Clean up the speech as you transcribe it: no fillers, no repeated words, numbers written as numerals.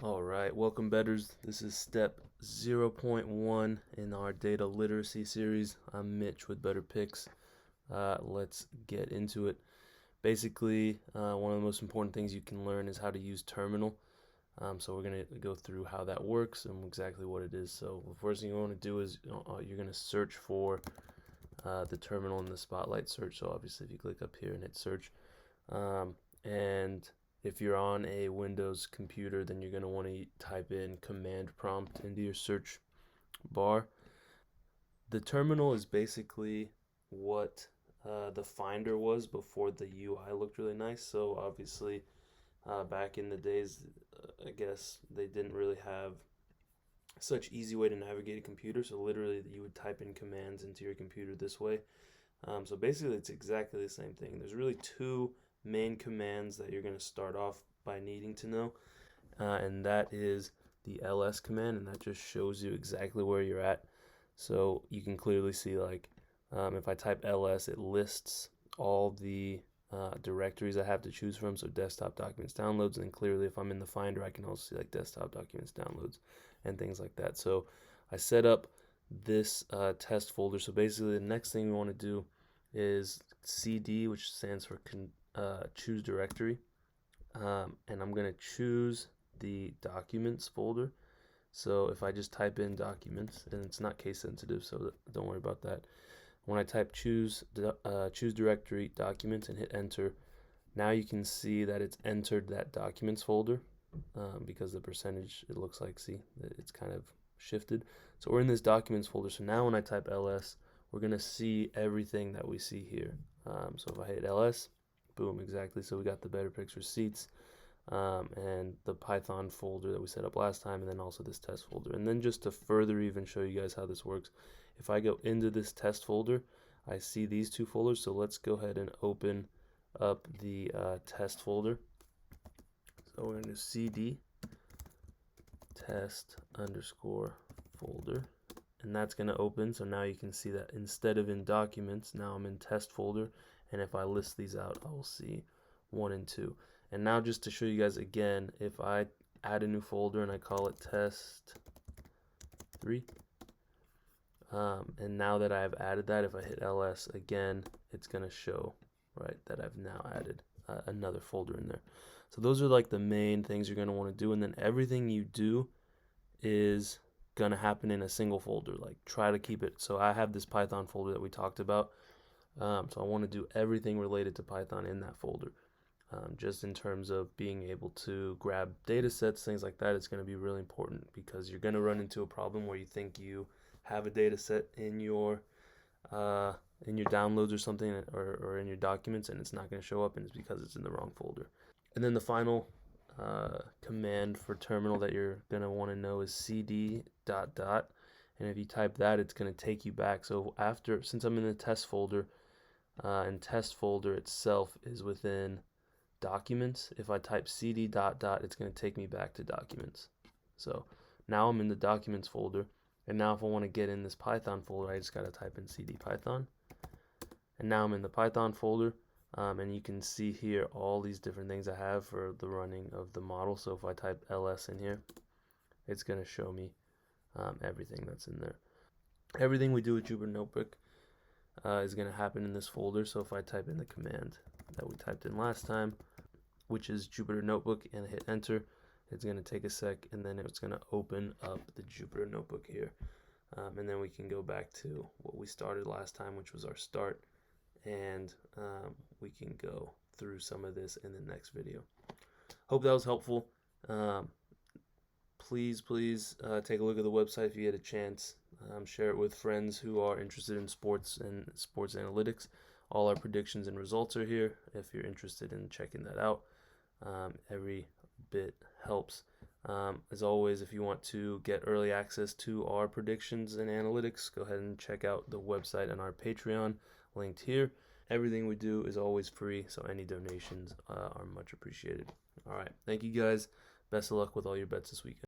All right, welcome betters. This is step 0.1 in our data literacy series. I'm Mitch with Better Picks. Let's get into it. Basically, one of the most important things you can learn is how to use terminal. So we're going to go through how that works and exactly what it is. So the first thing you want to do is you're going to search for the terminal in the spotlight search. So obviously if you click up here and hit search, and if you're on a Windows computer, then you're going to want to type in command prompt into your search bar. The terminal is basically what the Finder was before the UI looked really nice. So obviously, back in the days, I guess they didn't really have such easy way to navigate a computer. So literally, you would type in commands into your computer this way. So basically, it's exactly the same thing. There's really two main commands that you're going to start off by needing to know, and that is the ls command, and that just shows you exactly where you're at. So you can clearly see, like, if I type ls, it lists all the directories I have to choose from, so desktop, documents, downloads, and then clearly if I'm in the Finder, I can also see like desktop, documents, downloads, and things like that. So I set up this test folder. So basically the next thing we want to do is cd, which stands for choose directory, and I'm going to choose the documents folder. So if I just type in documents, and it's not case sensitive, so don't worry about that. When I type choose directory documents and hit enter, now you can see that it's entered that documents folder, because the percentage, it looks like, see, it's kind of shifted. So we're in this documents folder. So now when I type ls, we're going to see everything that we see here. So if I hit ls, boom, exactly. So we got the Better Picks receipts, and the Python folder that we set up last time, and then also this test folder. And then just to further even show you guys how this works, if I go into this test folder, I see these two folders. So let's go ahead and open up the test folder. So we're going to do cd test underscore folder, and that's going to open. So now you can see that instead of in documents, now I'm in test folder, and if I list these out, I will see 1 and 2. And now just to show you guys again, if I add a new folder and I call it test 3, and now that I've added that, if I hit ls again, it's going to show, right, that I've now added another folder in there. So those are like the main things you're going to want to do, and then everything you do is going to happen in a single folder. Like, try to keep it. So I have this Python folder that we talked about, so I want to do everything related to Python in that folder. Just in terms of being able to grab data sets, things like that, it's going to be really important, because you're going to run into a problem where you think you have a data set in your downloads or something, or in your documents, and it's not going to show up, and it's because it's in the wrong folder. And then the final command for terminal that you're going to want to know is cd ... And if you type that, it's going to take you back. So since I'm in the test folder, and test folder itself is within documents, if I type cd ... it's going to take me back to documents. So now I'm in the documents folder, and now if I want to get in this Python folder, I just got to type in cd python, and now I'm in the Python folder. And you can see here all these different things I have for the running of the model. So if I type ls in here, it's going to show me everything that's in there. Everything we do with Jupyter Notebook is going to happen in this folder. So if I type in the command that we typed in last time, which is Jupyter Notebook, and hit enter, it's going to take a sec, and then it's going to open up the Jupyter Notebook here. And then we can go back to what we started last time, which was our start, and we can go through some of this in the next video. Hope that was helpful. Please take a look at the website if you get a chance. Share it with friends who are interested in sports and sports analytics. All our predictions and results are here if you're interested in checking that out. Every bit helps. As always, if you want to get early access to our predictions and analytics, go ahead and check out the website and our Patreon, linked here. Everything we do is always free, so any donations are much appreciated. All right, thank you guys. Best of luck with all your bets this weekend.